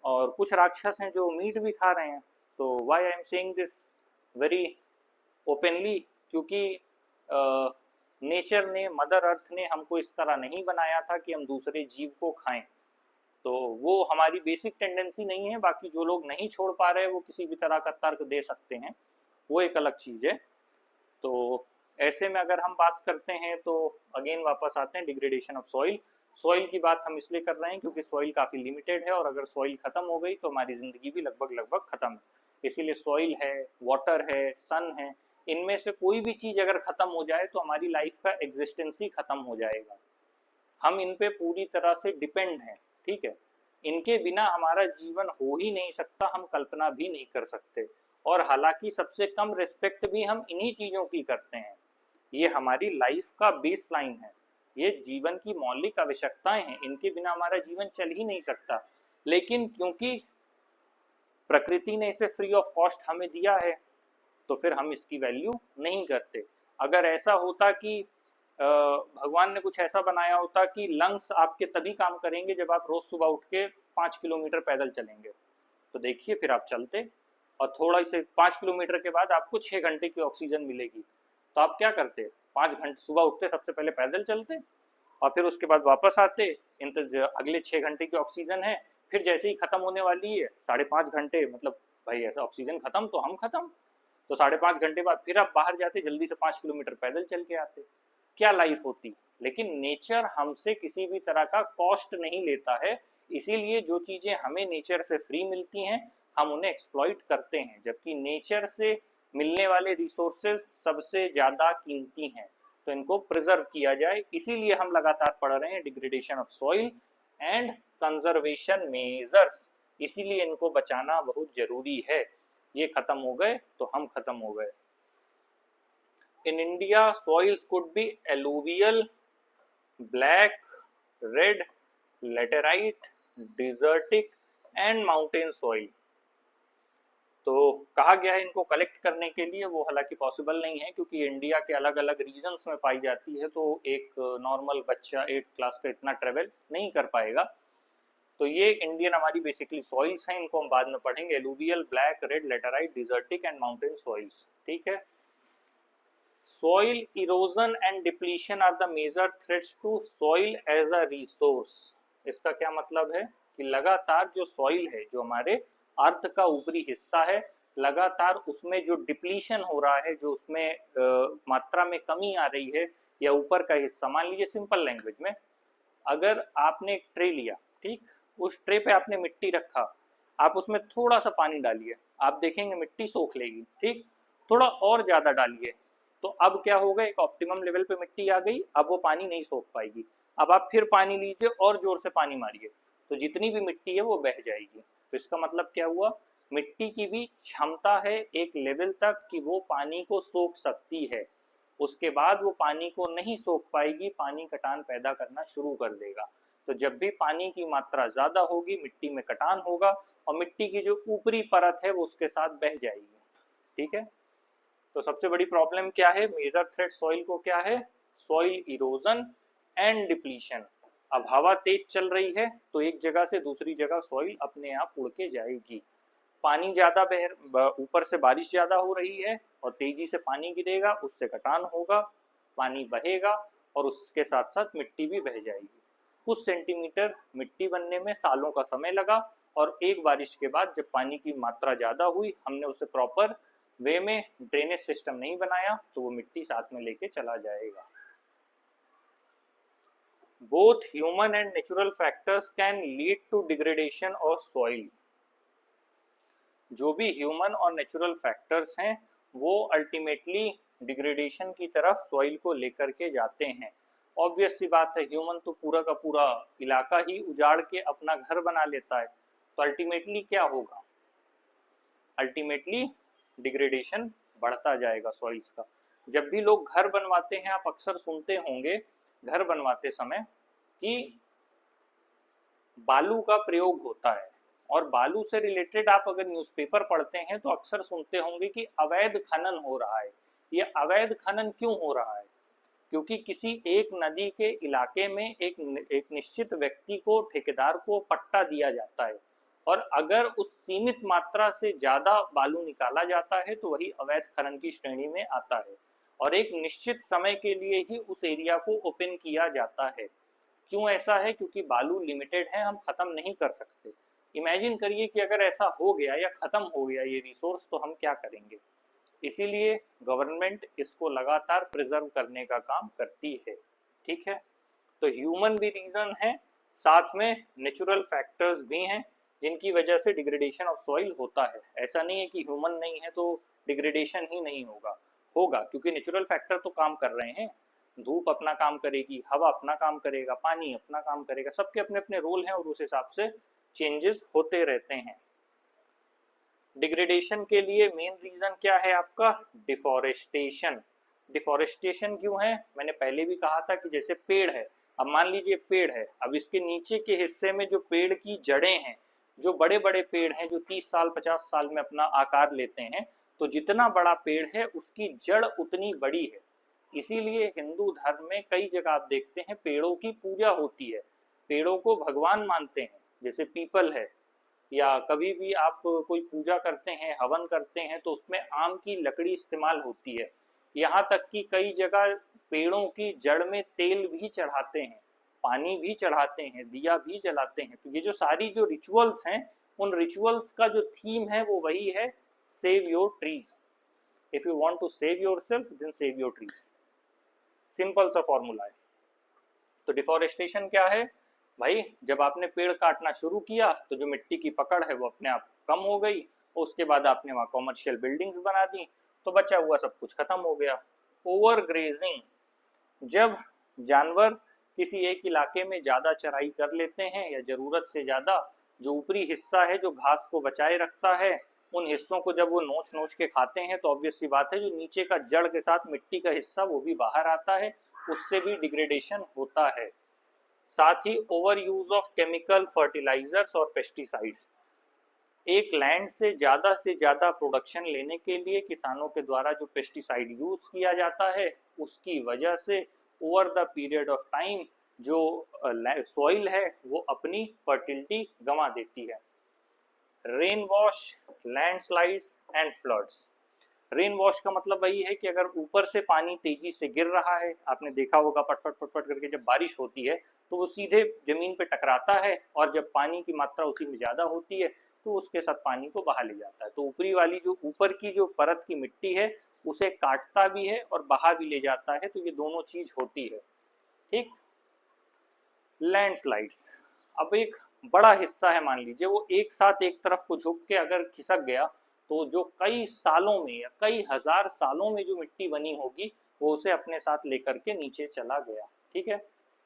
और कुछ राक्षस हैं जो मीट भी खा रहे हैं। तो why I am saying this very openly, क्योंकि नेचर ने, मदर अर्थ ने हमको इस तरह नहीं बनाया था कि हम दूसरे जीव को खाएं। तो वो हमारी बेसिक टेंडेंसी नहीं है। बाकी जो लोग नहीं छोड़ पा रहे वो किसी भी तरह का तर्क दे सकते हैं, वो एक अलग चीज़ है। तो ऐसे में अगर हम बात करते हैं तो अगेन वापस आते हैं डिग्रेडेशन ऑफ सॉइल। सॉइल की बात हम इसलिए कर रहे हैं क्योंकि सॉइल काफ़ी लिमिटेड है, और अगर सॉइल ख़त्म हो गई तो हमारी ज़िंदगी भी लगभग लगभग ख़त्म है। इसीलिए सॉइल है, वाटर है, सन है, इनमें से कोई भी चीज़ अगर ख़त्म हो जाए तो हमारी लाइफ का एग्जिस्टेंस ही ख़त्म हो जाएगा। हम इन पे पूरी तरह से डिपेंड हैं, ठीक है। इनके बिना हमारा जीवन हो ही नहीं सकता, हम कल्पना भी नहीं कर सकते। और हालांकि सबसे कम रिस्पेक्ट भी हम इन्हीं चीज़ों की करते हैं। ये हमारी लाइफ का बेस लाइन है, ये जीवन की मौलिक आवश्यकताएं हैं, इनके बिना हमारा जीवन चल ही नहीं सकता। लेकिन क्योंकि प्रकृति ने इसे फ्री ऑफ कॉस्ट हमें दिया है तो फिर हम इसकी वैल्यू नहीं करते। अगर ऐसा होता कि भगवान ने कुछ ऐसा बनाया होता कि लंग्स आपके तभी काम करेंगे जब आप रोज सुबह उठ के 5 किलोमीटर पैदल चलेंगे, तो देखिए फिर आप चलते, और थोड़ा से 5 किलोमीटर के बाद आपको 6 घंटे की ऑक्सीजन मिलेगी, तो आप क्या करते? 5 घंटे सुबह उठते, सबसे पहले पैदल चलते, और फिर उसके बाद वापस आते। अगले 6 घंटे की ऑक्सीजन है, फिर जैसे ही खत्म होने वाली है 5.5 घंटे, मतलब भाई ऐसा ऑक्सीजन खत्म तो हम खत्म, तो 5.5 घंटे बाद फिर आप बाहर जाते, जल्दी से 5 किलोमीटर पैदल चल के आते। क्या लाइफ होती। लेकिन नेचर हमसे किसी भी तरह का कॉस्ट नहीं लेता है, इसीलिए जो चीज़ें हमें नेचर से फ्री मिलती हैं हम उन्हें एक्सप्लॉइट करते हैं, जबकि नेचर से मिलने वाले रिसोर्सेज सबसे ज़्यादा कीमती हैं, तो इनको प्रिजर्व किया जाए। इसीलिए हम लगातार पढ़ रहे हैं degradation of soil and conservation measures, इसीलिए इनको बचाना बहुत जरूरी है। ये खत्म हो गए तो हम खत्म हो गए। In India, soils could be alluvial, black, red, laterite, desertic and mountain soil। तो कहा गया है इनको कलेक्ट करने के लिए, वो हालांकि पॉसिबल नहीं है क्योंकि इंडिया के अलग अलग रीजन्स में पाई जाती है, तो एक नॉर्मल बच्चा 8th क्लास का इतना ट्रेवल नहीं कर पाएगा। तो ये इंडियन हमारी बेसिकली सॉइल्स हैं, इनको हम बाद में पढ़ेंगे। Alluvial, black, red, laterite, desertic and mountain soils, ठीक है। Soil erosion and depletion are the major threats to soil as a resource। इसका क्या मतलब है कि लगातार जो सॉइल है, जो हमारे अर्थ का ऊपरी हिस्सा है, लगातार उसमें जो डिप्लीशन हो रहा है, जो उसमें मात्रा में कमी आ रही है, या ऊपर का हिस्सा, मान लीजिए सिंपल लैंग्वेज में, अगर आपने एक ट्रे लिया, ठीक, उस ट्रे पे आपने मिट्टी रखा, आप उसमें थोड़ा सा पानी डालिए, आप देखेंगे मिट्टी सोख लेगी, ठीक, थोड़ा और ज़्यादा डालिए, तो अब क्या होगा, एक ऑप्टिमम लेवल पे मिट्टी आ गई, अब वो पानी नहीं सोख पाएगी। अब आप फिर पानी लीजिए और जोर से पानी मारिए, तो जितनी भी मिट्टी है वो बह जाएगी। तो इसका मतलब क्या हुआ, मिट्टी की भी क्षमता है एक लेवल तक कि वो पानी को सोख सकती है, उसके बाद वो पानी को नहीं सोख पाएगी, पानी कटान पैदा करना शुरू कर देगा। तो जब भी पानी की मात्रा ज़्यादा होगी, मिट्टी में कटान होगा, और मिट्टी की जो ऊपरी परत है वो उसके साथ बह जाएगी। ठीक है, तो सबसे बड़ी प्रॉब्लम क्या है, मेजर थ्रेट सॉइल को क्या है, सॉइल इरोजन एंड डिप्लीशन। अब हवा तेज चल रही है तो एक जगह से दूसरी जगह सॉइल अपने आप उड़ के जाएगी, पानी ज़्यादा बह, ऊपर से बारिश ज़्यादा हो रही है और तेजी से पानी गिरेगा, उससे कटान होगा, पानी बहेगा, और उसके साथ साथ मिट्टी भी बह जाएगी। कुछ सेंटीमीटर मिट्टी बनने में सालों का समय लगा, और एक बारिश के बाद जब पानी की मात्रा ज़्यादा हुई, हमने उसे प्रॉपर वे में ड्रेनेज सिस्टम नहीं बनाया, तो वो मिट्टी साथ में लेके चला जाएगा। Both human and natural factors can lead to degradation of soil. जो भी ह्यूमन और नेचुरल फैक्टर्स हैं वो अल्टीमेटली डिग्रेडेशन की तरफ सॉइल को लेकर के जाते हैं। ऑब्वियस सी बात है, ह्यूमन तो पूरा का पूरा इलाका ही उजाड़ के अपना घर बना लेता है, तो अल्टीमेटली क्या होगा, अल्टीमेटली डिग्रेडेशन बढ़ता जाएगा सॉइल्स का। जब भी लोग घर बनवाते हैं, आप अक्सर सुनते होंगे घर बनवाते समय कि बालू का प्रयोग होता है, और बालू से रिलेटेड आप अगर न्यूज़पेपर पढ़ते हैं तो अक्सर सुनते होंगे कि अवैध खनन हो रहा है। ये अवैध खनन क्यों हो रहा है, क्योंकि किसी एक नदी के इलाके में एक निश्चित व्यक्ति को, ठेकेदार को पट्टा दिया जाता है, और अगर उस सीमित मात्रा से ज़्यादा बालू निकाला जाता है तो वही अवैध खनन की श्रेणी में आता है, और एक निश्चित समय के लिए ही उस एरिया को ओपन किया जाता है। क्यों ऐसा है, क्योंकि बालू लिमिटेड है, हम ख़त्म नहीं कर सकते। इमेजिन करिए कि अगर ऐसा हो गया या ख़त्म हो गया ये रिसोर्स, तो हम क्या करेंगे। इसीलिए गवर्नमेंट इसको लगातार प्रिजर्व करने का काम करती है। ठीक है, तो ह्यूमन भी रीज़न है, साथ में नेचुरल फैक्टर्स भी हैं जिनकी वजह से डिग्रेडेशन ऑफ सॉइल होता है। ऐसा नहीं है कि ह्यूमन नहीं है तो डिग्रेडेशन ही नहीं होगा, होगा, क्योंकि नेचुरल फैक्टर तो काम कर रहे हैं। धूप अपना काम करेगी, हवा अपना काम करेगा, पानी अपना काम करेगा, सबके अपने अपने रोल हैं और उस हिसाब से चेंजेस होते रहते हैं। डिग्रेडेशन के लिए मेन रीजन क्या है आपका, डिफॉरेस्टेशन। डिफॉरेस्टेशन क्यों है, मैंने पहले भी कहा था कि जैसे पेड़ है, अब मान लीजिए पेड़ है, अब इसके नीचे के हिस्से में जो पेड़ की जड़ें हैं, जो बड़े बड़े पेड़ हैं जो 30 साल 50 साल में अपना आकार लेते हैं, तो जितना बड़ा पेड़ है उसकी जड़ उतनी बड़ी है। इसीलिए हिंदू धर्म में कई जगह आप देखते हैं पेड़ों की पूजा होती है, पेड़ों को भगवान मानते हैं, जैसे पीपल है, या कभी भी आप कोई पूजा करते हैं, हवन करते हैं, तो उसमें आम की लकड़ी इस्तेमाल होती है। यहाँ तक कि कई जगह पेड़ों की जड़ में तेल भी चढ़ाते हैं, पानी भी चढ़ाते हैं, दिया भी जलाते हैं। तो ये जो सारी जो रिचुअल्स हैं, उन रिचुअल्स का जो थीम है वो वही है, save your trees. If you want to save yourself then save your trees. Simple सा फॉर्मूला है। तो डिफॉरेस्टेशन क्या है भाई, जब आपने पेड़ काटना शुरू किया तो जो मिट्टी की पकड़ है वो अपने आप कम हो गई, उसके बाद आपने वहाँ कॉमर्शियल बिल्डिंग्स बना दी, तो बचा हुआ सब कुछ खत्म हो गया। ओवर ग्रेजिंग, जब जानवर किसी एक इलाके में ज़्यादा चराई कर लेते हैं या ज़रूरत से ज़्यादा, जो ऊपरी हिस्सा है जो घास को बचाए रखता है, उन हिस्सों को जब वो नोच नोच के खाते हैं, तो ऑब्वियस सी बात है जो नीचे का जड़ के साथ मिट्टी का हिस्सा वो भी बाहर आता है, उससे भी डिग्रेडेशन होता है। साथ ही over use of chemical fertilisers और पेस्टिसाइड्स, एक लैंड से ज़्यादा प्रोडक्शन लेने के लिए किसानों के द्वारा जो पेस्टिसाइड यूज किया जाता है, उसकी वजह से over the period of time जो सॉइल है वो अपनी फर्टिलिटी गंवा देती है। Rain wash, landslides and floods. Rain wash का मतलब वही है कि अगर ऊपर से पानी तेजी से गिर रहा है, आपने देखा होगा पट पट पट पट करके जब बारिश होती है तो वो सीधे जमीन पे टकराता है, और जब पानी की मात्रा उसी में ज़्यादा होती है तो उसके साथ पानी को बहा ले जाता है। तो ऊपरी वाली जो ऊपर की जो परत की मिट्टी है उसे काटता भी है और बहा भी ले जाता है, तो ये दोनों चीज होती है। ठीक। लैंडस्लाइड्स, अब एक बड़ा हिस्सा है, मान लीजिए वो एक साथ एक तरफ को झुक के अगर खिसक गया, तो जो कई सालों में या कई हजार सालों में जो मिट्टी बनी होगी वो उसे अपने साथ लेकर के नीचे चला गया। ठीक है।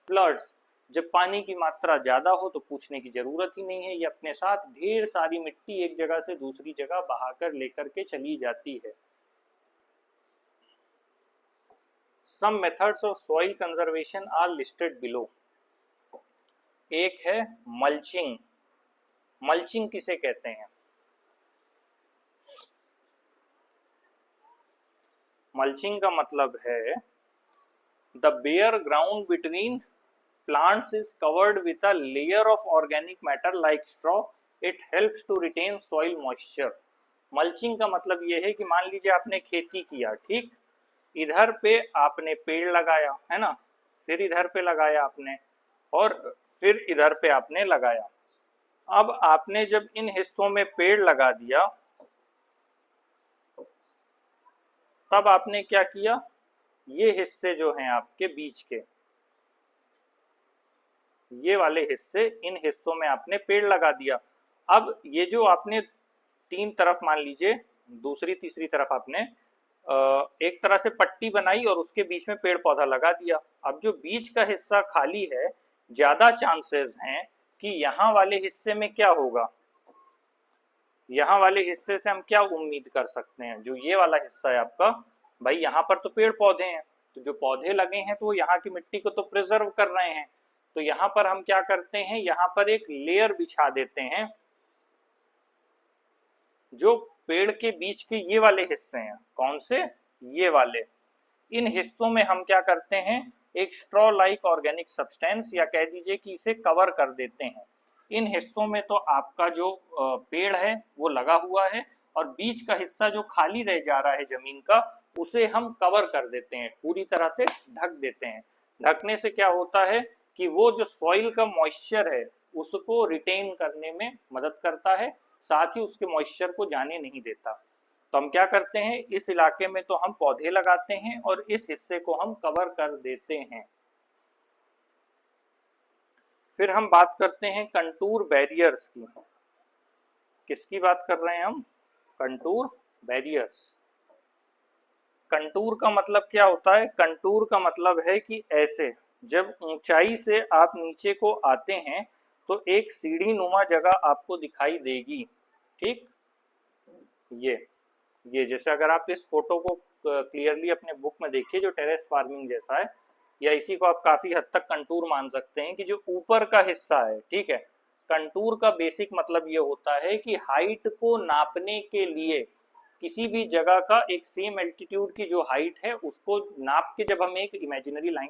फ्लड्स, जब पानी की मात्रा ज्यादा हो तो पूछने की जरूरत ही नहीं है, ये अपने साथ ढेर सारी मिट्टी एक जगह से दूसरी जगह बहाकर लेकर के चली जाती है। Some methods of soil conservation are listed below. एक है मल्चिंग। मल्चिंग किसे कहते हैं? मल्चिंग का मतलब है the bare ground between plants is covered with a layer of organic matter like straw. It helps to retain soil moisture. Mulching का मतलब यह है कि मान लीजिए आपने खेती किया, ठीक, इधर पे आपने पेड़ लगाया है ना, फिर इधर पे लगाया आपने, और फिर इधर पे आपने लगाया। अब आपने जब इन हिस्सों में पेड़ लगा दिया, तब आपने क्या किया, ये हिस्से जो हैं आपके बीच के, ये वाले हिस्से, इन हिस्सों में आपने पेड़ लगा दिया। अब ये जो आपने तीन तरफ, मान लीजिए दूसरी तीसरी तरफ आपने एक तरह से पट्टी बनाई और उसके बीच में पेड़ पौधा लगा दिया। अब जो बीच का हिस्सा खाली है, ज्यादा चांसेस हैं कि यहाँ वाले हिस्से में क्या होगा, यहाँ वाले हिस्से से हम क्या उम्मीद कर सकते हैं, जो ये वाला हिस्सा है आपका, भाई यहाँ पर तो पेड़ पौधे हैं, तो जो पौधे लगे हैं तो वो यहाँ की मिट्टी को तो प्रिजर्व कर रहे हैं। तो यहाँ पर हम क्या करते हैं, यहाँ पर एक लेयर बिछा देते हैं। जो पेड़ के बीच के ये वाले हिस्से हैं, कौन से, ये वाले, इन हिस्सों में हम क्या करते हैं, एक स्ट्रॉ लाइक ऑर्गेनिक सब्सटेंस, या कह दीजिए कि इसे कवर कर देते हैं। इन हिस्सों में तो आपका जो पेड़ है वो लगा हुआ है, और बीच का हिस्सा जो खाली रह जा रहा है जमीन का, उसे हम कवर कर देते हैं, पूरी तरह से ढक देते हैं। ढकने से क्या होता है कि वो जो सॉइल का मॉइस्चर है उसको रिटेन करने में मदद करता है, साथ ही उसके मॉइस्चर को जाने नहीं देता। तो हम क्या करते हैं, इस इलाके में तो हम पौधे लगाते हैं और इस हिस्से को हम कवर कर देते हैं। फिर हम बात करते हैं कंटूर बैरियर्स की। किसकी बात कर रहे हैं हम, कंटूर बैरियर्स। कंटूर का मतलब क्या होता है, कंटूर का मतलब है कि ऐसे जब ऊंचाई से आप नीचे को आते हैं तो एक सीढ़ी नुमा जगह आपको दिखाई देगी। ठीक, ये जैसे अगर आप इस फोटो को क्लियरली अपने बुक में देखिए, जो टेरेस फार्मिंग जैसा है, या इसी को आप काफी हद तक कंटूर मान सकते हैं कि जो ऊपर का हिस्सा है, ठीक है, कंटूर का बेसिक मतलब ये होता है कि हाइट को नापने के लिए किसी भी जगह का एक सेम एल्टीट्यूड की जो हाइट है उसको नाप के जब हम एक इमेजिनरी लाइन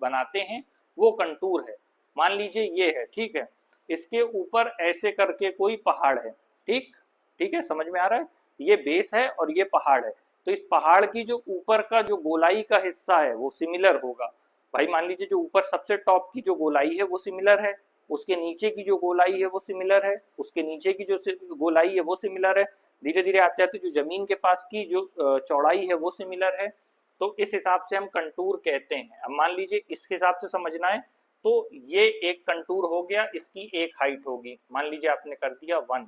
बनाते हैं, वो कंटूर है। मान लीजिए ये है, ठीक है, इसके ऊपर ऐसे करके कोई पहाड़ है, ठीक ठीक है, समझ में आ रहा है, ये बेस है और ये पहाड़ है, तो इस पहाड़ की जो ऊपर का जो गोलाई का हिस्सा है वो सिमिलर होगा। भाई मान लीजिए जो ऊपर सबसे टॉप की जो गोलाई है वो सिमिलर है, उसके नीचे की जो गोलाई है वो सिमिलर है, उसके नीचे की जो गोलाई है वो सिमिलर है, धीरे धीरे आते आते जो जमीन के पास की जो चौड़ाई है वो सिमिलर है। तो इस हिसाब से हम कंटूर कहते हैं। अब मान लीजिए इस हिसाब से समझना है तो ये एक कंटूर हो गया, इसकी एक हाइट होगी, मान लीजिए आपने कर दिया 1,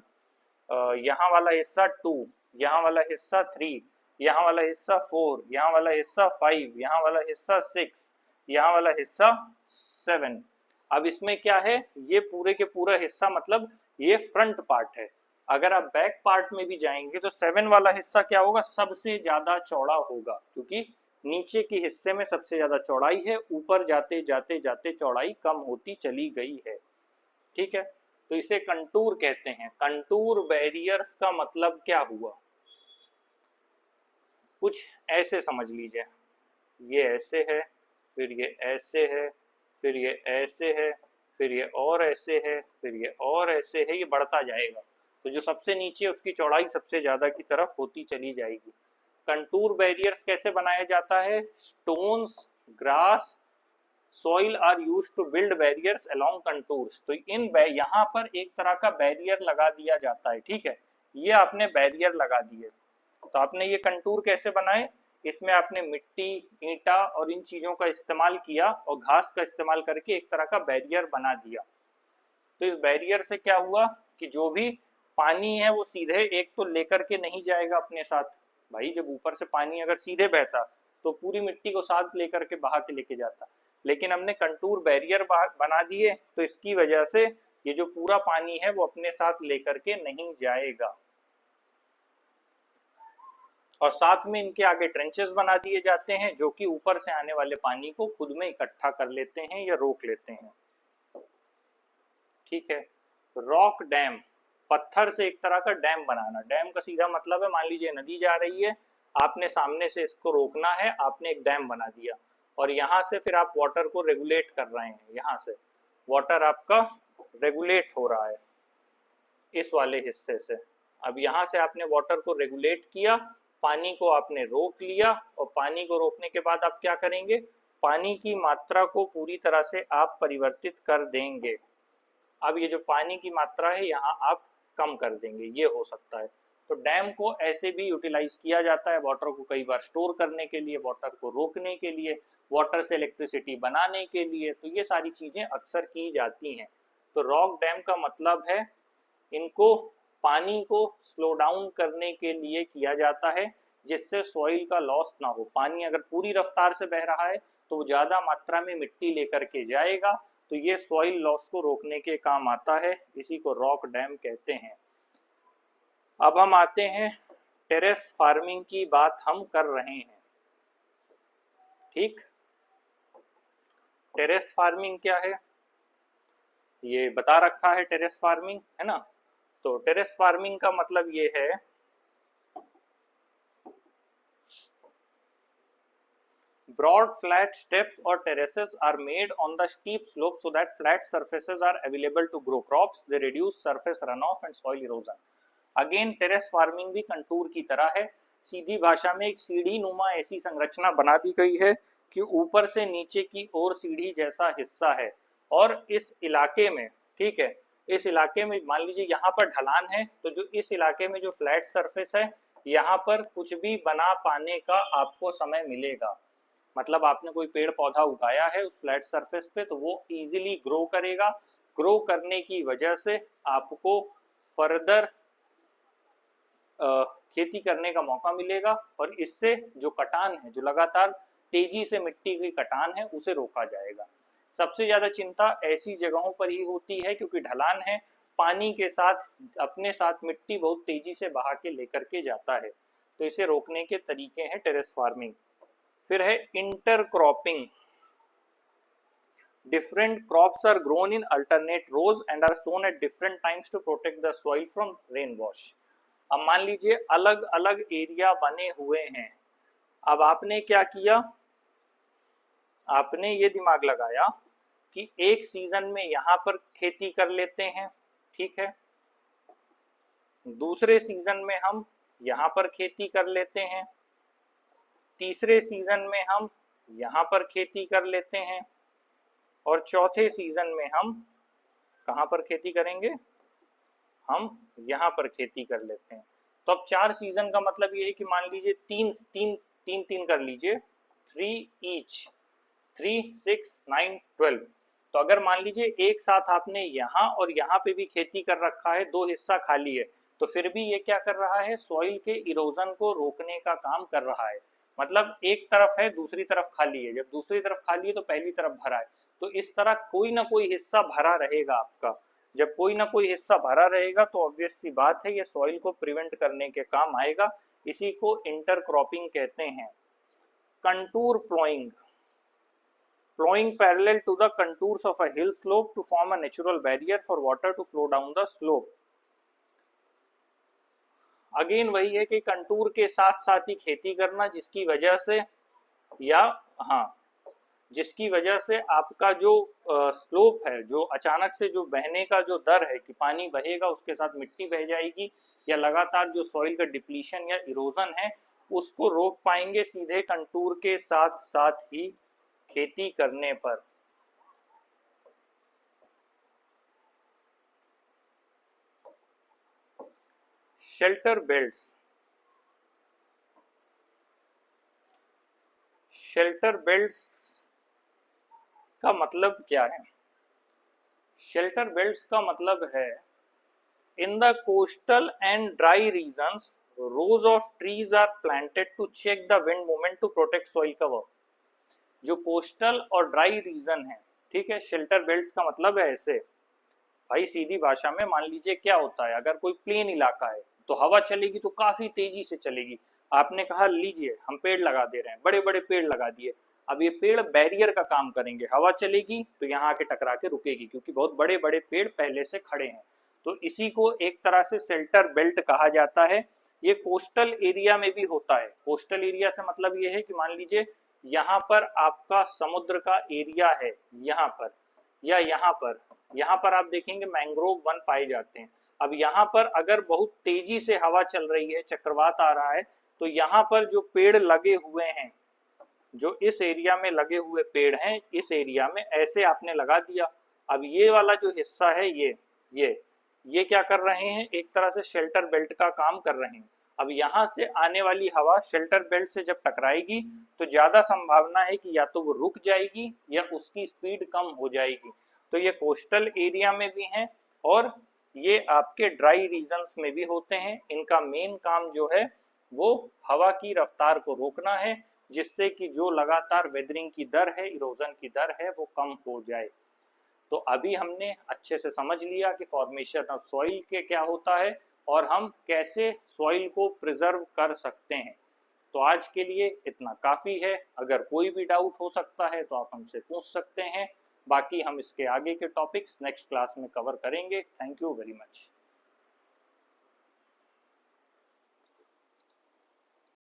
यहाँ वाला हिस्सा 2, यहाँ वाला हिस्सा 3, यहाँ वाला हिस्सा 4, यहाँ वाला हिस्सा 5, यहाँ वाला हिस्सा 6, यहाँ वाला हिस्सा 7। अब इसमें क्या है, ये पूरे के पूरा हिस्सा मतलब ये फ्रंट पार्ट है। अगर आप बैक पार्ट में भी जाएंगे तो 7 वाला हिस्सा क्या होगा, सबसे ज्यादा चौड़ा होगा, क्योंकि नीचे के हिस्से में सबसे ज्यादा चौड़ाई है, ऊपर जाते जाते जाते चौड़ाई कम होती चली गई है। ठीक है, तो इसे कंटूर कहते हैं। कंटूर बैरियर्स का मतलब क्या हुआ, कुछ ऐसे समझ लीजिए, ये ऐसे है, फिर ये ऐसे है, फिर ये ऐसे है, फिर ये और ऐसे है, फिर ये और ऐसे है, ये बढ़ता जाएगा, तो जो सबसे नीचे उसकी चौड़ाई सबसे ज्यादा की तरफ होती चली जाएगी। कंटूर बैरियर्स कैसे बनाया जाता है, stones, grass, soil are use to build barriers along contours. तो यहाँ पर एक तरह का बैरियर लगा दिया जाता है, ठीक है, ये आपने बैरियर लगा दिए। तो आपने ये कंटूर कैसे बनाए, इसमें आपने मिट्टी, ईंटा और इन चीजों का इस्तेमाल किया और घास का इस्तेमाल करके एक तरह का बैरियर बना दिया। तो इस बैरियर से क्या हुआ कि जो भी पानी है वो सीधे एक तो लेकर के नहीं जाएगा अपने साथ, भाई जब ऊपर से पानी अगर सीधे बहता तो पूरी मिट्टी को साथ लेकर के बहा के लेके जाता, लेकिन हमने कंटूर बैरियर बना दिए तो इसकी वजह से ये जो पूरा पानी है वो अपने साथ लेकर के नहीं जाएगा। और साथ में इनके आगे ट्रेंचेस बना दिए जाते हैं जो कि ऊपर से आने वाले पानी को खुद में इकट्ठा कर लेते हैं या रोक लेते हैं, ठीक है। रॉक डैम, पत्थर से एक तरह का डैम बनाना। डैम का सीधा मतलब है, मान लीजिए नदी जा रही है, आपने सामने से इसको रोकना है, आपने एक डैम बना दिया और यहाँ से फिर आप वाटर को रेगुलेट कर रहे हैं, यहाँ से वाटर आपका रेगुलेट हो रहा है इस वाले हिस्से से। अब यहाँ से आपने वाटर को रेगुलेट किया, पानी को आपने रोक लिया और पानी को रोकने के बाद आप क्या करेंगे, पानी की मात्रा को पूरी तरह से आप परिवर्तित कर देंगे। अब ये जो पानी की मात्रा है यहाँ आप कम कर देंगे, ये हो सकता है। तो डैम को ऐसे भी यूटिलाइज किया जाता है, वाटर को कई बार स्टोर करने के लिए, वाटर को रोकने के लिए, वाटर से इलेक्ट्रिसिटी बनाने के लिए, तो ये सारी चीजें अक्सर की जाती हैं। तो रॉक डैम का मतलब है इनको पानी को स्लो डाउन करने के लिए किया जाता है जिससे सॉइल का लॉस ना हो। पानी अगर पूरी रफ्तार से बह रहा है तो वो ज़्यादा मात्रा में मिट्टी लेकर के जाएगा, तो ये सॉइल लॉस को रोकने के काम आता है, इसी को रॉक डैम कहते हैं। अब हम आते हैं, टेरेस फार्मिंग की बात हम कर रहे हैं, ठीक। टेरेस फार्मिंग क्या है ये बता रखा है, टेरेस फार्मिंग है ना। तो टेरेस फार्मिंग का मतलब ये है broad flat steps or terraces are made on the steep slope so that flat surfaces are available to grow crops. They reduce surface runoff and soil erosion. Again terrace farming भी contour की तरह है, सीधी भाषा में एक सीढ़ी नुमा ऐसी संरचना बना दी गई है कि ऊपर से नीचे की ओर सीढ़ी जैसा हिस्सा है। और इस इलाके में, ठीक है, इस इलाके में मान लीजिए यहाँ पर ढलान है, तो जो इस इलाके में जो फ्लैट सरफेस है यहाँ पर कुछ भी बना पाने का आपको समय मिलेगा। मतलब आपने कोई पेड़ पौधा उगाया है उस फ्लैट सरफेस पे तो वो इजीली ग्रो करेगा, ग्रो करने की वजह से आपको फर्दर खेती करने का मौका मिलेगा और इससे जो कटान है, जो लगातार तेजी से मिट्टी की कटान है, उसे रोका जाएगा। सबसे ज्यादा चिंता ऐसी जगहों पर ही होती है क्योंकि ढलान है, पानी के साथ अपने साथ मिट्टी बहुत तेजी से बहा के लेकर के जाता है, तो इसे रोकने के तरीके हैं टेरेस फार्मिंग। फिर है intercropping. Different crops are grown in alternate rows and are sown at different times to protect the soil from rain wash. अब मान लीजिए अलग अलग एरिया बने हुए हैं, अब आपने क्या किया, आपने ये दिमाग लगाया कि एक सीजन में यहाँ पर खेती कर लेते हैं, ठीक है, दूसरे सीजन में हम यहाँ पर खेती कर लेते हैं, तीसरे सीजन में हम यहाँ पर खेती कर लेते हैं और चौथे सीजन में हम कहाँ पर खेती करेंगे, हम यहाँ पर खेती कर लेते हैं। तो अब 4 सीजन का मतलब ये है कि मान लीजिए तीन कर लीजिए, 3 ईच, 3, 6, 9, 12। तो अगर मान लीजिए एक साथ आपने यहाँ और यहाँ पे भी खेती कर रखा है, 2 हिस्सा खाली है, तो फिर भी ये क्या कर रहा है, सॉइल के इरोजन को रोकने का काम कर रहा है। मतलब एक तरफ है दूसरी तरफ खाली है, जब दूसरी तरफ खाली है तो पहली तरफ भरा है, तो इस तरह कोई ना कोई हिस्सा भरा रहेगा आपका। जब कोई ना कोई हिस्सा भरा रहेगा तो ऑब्वियस सी बात है ये सॉइल को प्रिवेंट करने के काम आएगा, इसी को इंटरक्रॉपिंग कहते हैं। Contour ploughing, plowing parallel to the contours of a hill slope to form a natural barrier for water to flow down the slope. Again वही है कि कंटूर के साथ साथ ही खेती करना, जिसकी वजह से या हाँ जिसकी वजह से आपका जो स्लोप है, जो अचानक से जो बहने का जो दर है कि पानी बहेगा उसके साथ मिट्टी बह जाएगी, या लगातार जो सॉइल का डिप्लीशन या इरोजन है उसको रोक पाएंगे सीधे कंटूर के साथ साथ ही खेती करने पर। शेल्टर बेल्ट्स, शेल्टर बेल्ट्स का मतलब क्या है? शेल्टर बेल्ट्स का मतलब है in the coastal and dry regions rows of trees are planted to check the wind movement to protect soil cover। जो कोस्टल और ड्राई रीजन है, ठीक है, शेल्टर बेल्ट्स का मतलब है ऐसे भाई सीधी भाषा में, मान लीजिए क्या होता है, अगर कोई प्लेन इलाका है तो हवा चलेगी तो काफी तेजी से चलेगी। आपने कहा लीजिए हम पेड़ लगा दे रहे हैं, बड़े बड़े पेड़ लगा दिए, अब ये पेड़ बैरियर का काम करेंगे, हवा चलेगी तो यहाँ आके टकरा के रुकेगी क्योंकि बहुत बड़े बड़े पेड़ पहले से खड़े हैं। तो इसी को एक तरह से शेल्टर बेल्ट कहा जाता है। ये कोस्टल एरिया में भी होता है। कोस्टल एरिया से मतलब ये है कि मान लीजिए यहाँ पर आपका समुद्र का एरिया है, यहाँ पर या यहाँ पर आप देखेंगे मैंग्रोव वन पाए जाते हैं। अब यहाँ पर अगर बहुत तेजी से हवा चल रही है, चक्रवात आ रहा है, तो यहाँ पर जो पेड़ लगे हुए हैं, जो इस एरिया में लगे हुए पेड़ हैं, इस एरिया में ऐसे आपने लगा दिया। अब ये वाला जो हिस्सा है ये क्या कर रहे हैं, एक तरह से शेल्टर बेल्ट का काम कर रहे हैं। अब यहाँ से आने वाली हवा शेल्टर बेल्ट से जब टकराएगी तो ज्यादा संभावना है कि या तो वो रुक जाएगी या उसकी स्पीड कम हो जाएगी। तो ये कोस्टल एरिया में भी हैं और ये आपके ड्राई रीजन्स में भी होते हैं। इनका मेन काम जो है वो हवा की रफ्तार को रोकना है, जिससे कि जो लगातार वेदरिंग की दर है, इरोजन की दर है, वो कम हो जाए। तो अभी हमने अच्छे से समझ लिया कि फॉर्मेशन ऑफ सॉइल के क्या होता है और हम कैसे सॉइल को प्रिजर्व कर सकते हैं। तो आज के लिए इतना काफ़ी है। अगर कोई भी डाउट हो सकता है तो आप हमसे पूछ सकते हैं। बाकी हम इसके आगे के टॉपिक्स नेक्स्ट क्लास में कवर करेंगे। Thank you very much.